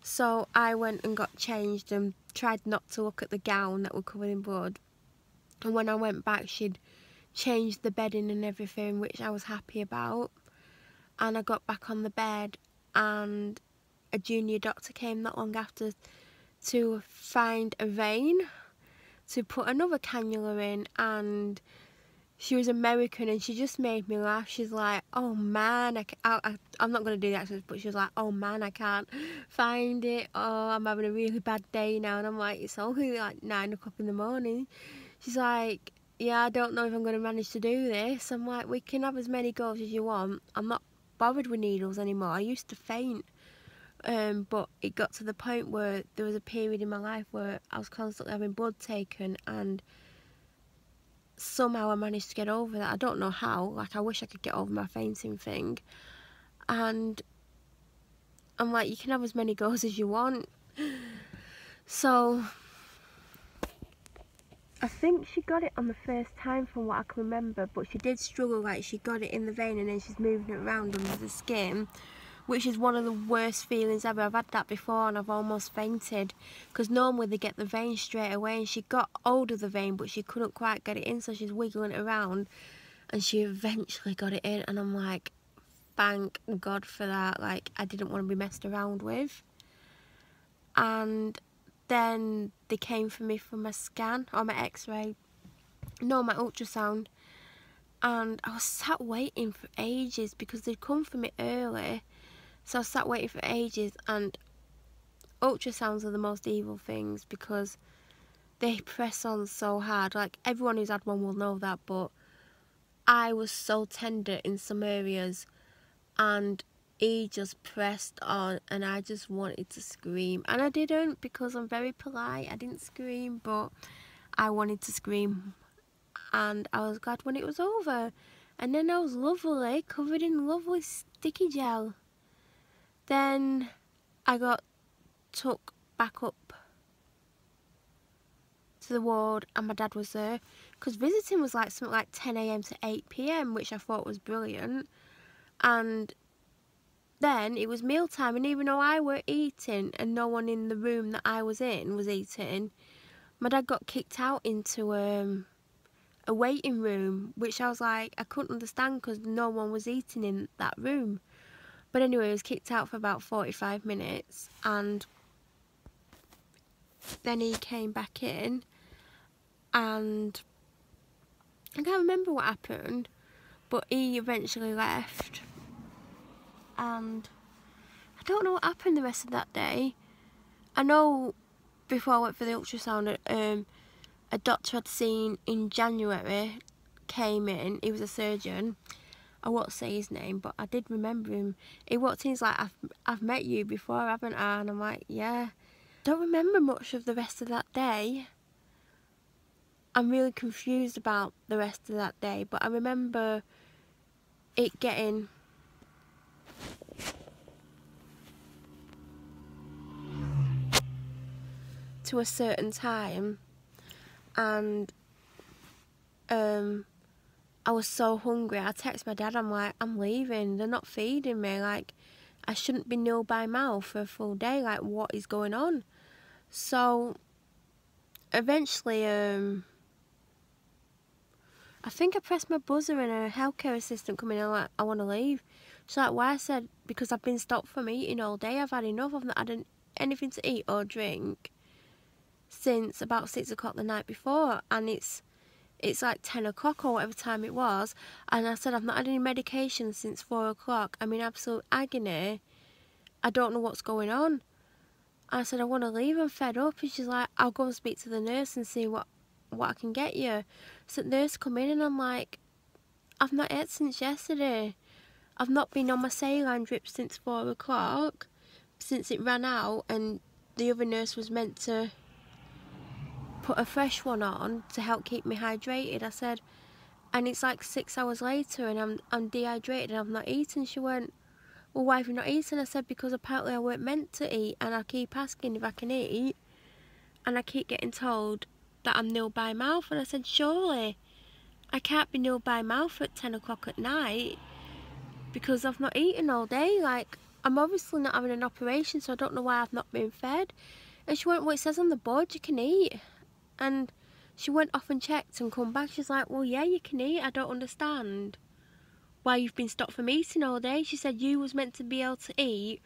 So I went and got changed and tried not to look at the gown that was covered in blood. And when I went back, she'd changed the bedding and everything, which I was happy about. And I got back on the bed, and a junior doctor came not long after to find a vein to put another cannula in, and she was American and she just made me laugh. She's like, oh man, I'm not going to do the accent, but she was like, oh man, I can't find it. Oh, I'm having a really bad day now. And I'm like, it's only like 9 o'clock in the morning. She's like, yeah, I don't know if I'm going to manage to do this. I'm like, we can have as many goes as you want. I'm not bothered with needles anymore. I used to faint. But it got to the point where there was a period in my life where I was constantly having blood taken, and somehow I managed to get over that. I don't know how. Like, I wish I could get over my fainting thing. And I'm like, you can have as many goes as you want. So I think she got it on the first time from what I can remember, but she did struggle. Like, she got it in the vein and then she's moving it around under the skin, which is one of the worst feelings ever. I've had that before and I've almost fainted, because normally they get the vein straight away, and she got hold of the vein but she couldn't quite get it in, so she's wiggling it around and she eventually got it in. And I'm like, thank God for that. Like, I didn't want to be messed around with. And then they came for me for my scan, or my x-ray, no, my ultrasound, and I was sat waiting for ages because they'd come for me early. So I sat waiting for ages, and ultrasounds are the most evil things because they press on so hard. Like, everyone who's had one will know that, but I was so tender in some areas, and he just pressed on, and I just wanted to scream. And I didn't, because I'm very polite. I didn't scream, but I wanted to scream. And I was glad when it was over. And then I was lovely, covered in lovely sticky gel. Then I got took back up to the ward, and my dad was there, because visiting was like something like 10 AM to 8 PM, which I thought was brilliant. And then it was mealtime, and even though I were eating and no one in the room that I was in was eating, my dad got kicked out into a waiting room, which I was like, I couldn't understand because no one was eating in that room. But anyway, he was kicked out for about 45 minutes, and then he came back in, and I can't remember what happened, but he eventually left. And I don't know what happened the rest of that day. I know before I went for the ultrasound, a doctor I'd seen in January came in. He was a surgeon. I won't say his name, but I did remember him. He walked in, he's like, I've met you before, haven't I? And I'm like, yeah. Don't remember much of the rest of that day. I'm really confused about the rest of that day, but I remember it getting to a certain time, and I was so hungry. I texted my dad, I'm like, I'm leaving, they're not feeding me, like, I shouldn't be nil by mouth for a full day, like, what is going on? So eventually I think I pressed my buzzer, and a healthcare assistant come in, and I'm like, I want to leave. She's like, why? I said, because I've been stopped from eating all day. I've had enough. I've not had anything to eat or drink since about 6 o'clock the night before, and it's like 10 o'clock or whatever time it was. And I said, I've not had any medication since 4 o'clock. I'm in absolute agony. I don't know what's going on. I said, I want to leave, I'm fed up. And she's like, I'll go and speak to the nurse and see what I can get you. So the nurse come in, and I'm like, I've not ate since yesterday. I've not been on my saline drip since 4 o'clock, since it ran out, and the other nurse was meant to put a fresh one on to help keep me hydrated. I said, and it's like 6 hours later, and I'm dehydrated and I've not eaten. She went, well, why have you not eaten? I said, because apparently I weren't meant to eat, and I keep asking if I can eat, and I keep getting told that I'm nil by mouth. And I said, surely I can't be nil by mouth at 10 o'clock at night, because I've not eaten all day. Like, I'm obviously not having an operation, so I don't know why I've not been fed. And she went, well, it says on the board you can eat. And she went off and checked and come back. She's like, well, yeah, you can eat. I don't understand why you've been stopped from eating all day. She said you was meant to be able to eat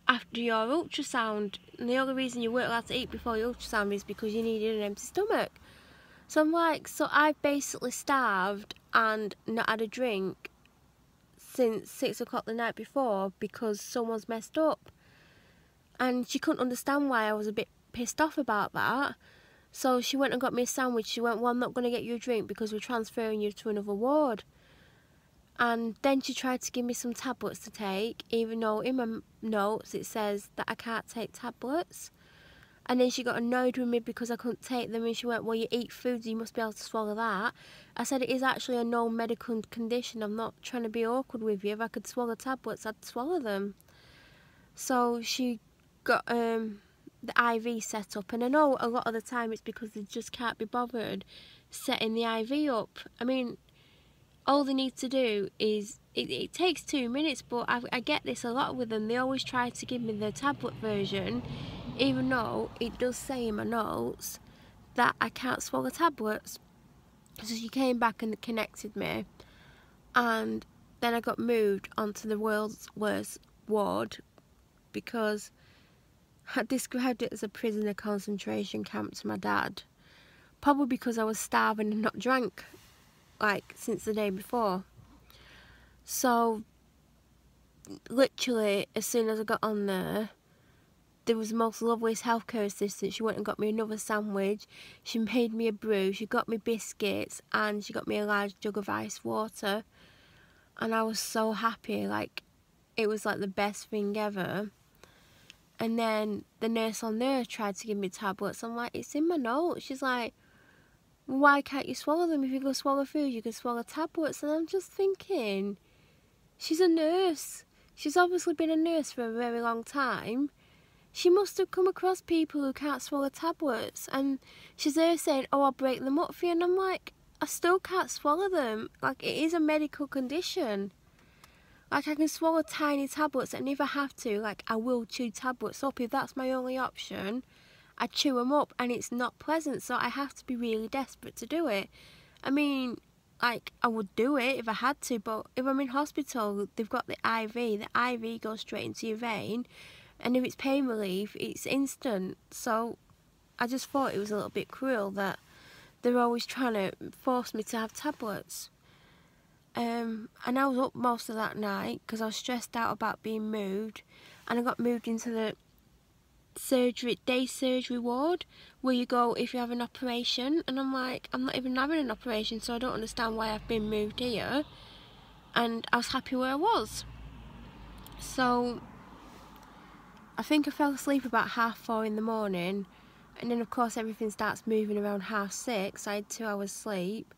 after your ultrasound. And the only reason you weren't allowed to eat before your ultrasound is because you needed an empty stomach. So I'm like, so I've basically starved and not had a drink since 6 o'clock the night before because someone's messed up. And she couldn't understand why I was a bit pissed off about that. So she went and got me a sandwich. She went, well, I'm not going to get you a drink because we're transferring you to another ward. And then she tried to give me some tablets to take, even though in my notes it says that I can't take tablets. And then she got annoyed with me because I couldn't take them, and she went, well, you eat food, so you must be able to swallow that. I said, it is actually a known medical condition. I'm not trying to be awkward with you. If I could swallow tablets, I'd swallow them. So she got the IV set up, and I know a lot of the time it's because they just can't be bothered setting the IV up. I mean, all they need to do is, it takes 2 minutes, but I get this a lot with them. They always try to give me the tablet version, even though it does say in my notes that I can't swallow tablets. So she came back and connected me, and then I got moved onto the world's worst ward because I described it as a prisoner concentration camp to my dad. Probably because I was starving and not drank, like, since the day before. So, literally, as soon as I got on there was the most loveliest healthcare assistant. She went and got me another sandwich. She made me a brew. She got me biscuits, and she got me a large jug of ice water. And I was so happy, like, it was like the best thing ever. And then the nurse on there tried to give me tablets. I'm like, it's in my notes. She's like, why can't you swallow them? If you go swallow food, you can swallow tablets. And I'm just thinking, she's a nurse. She's obviously been a nurse for a very long time. She must have come across people who can't swallow tablets. And she's there saying, oh, I'll break them up for you. And I'm like, I still can't swallow them. Like, it is a medical condition. Like, I can swallow tiny tablets, and if I have to, like, I will chew tablets up. If that's my only option, I chew them up, and it's not pleasant, so I have to be really desperate to do it. I mean, like, I would do it if I had to, but if I'm in hospital, they've got the IV. The IV goes straight into your vein, and if it's pain relief, it's instant. So I just thought it was a little bit cruel that they're always trying to force me to have tablets. And I was up most of that night because I was stressed out about being moved, and I got moved into the day surgery ward where you go if you have an operation, and I'm like, I'm not even having an operation, so I don't understand why I've been moved here. And I was happy where I was. So I think I fell asleep about 4:30 in the morning, and then of course everything starts moving around 6:30. I had 2 hours sleep.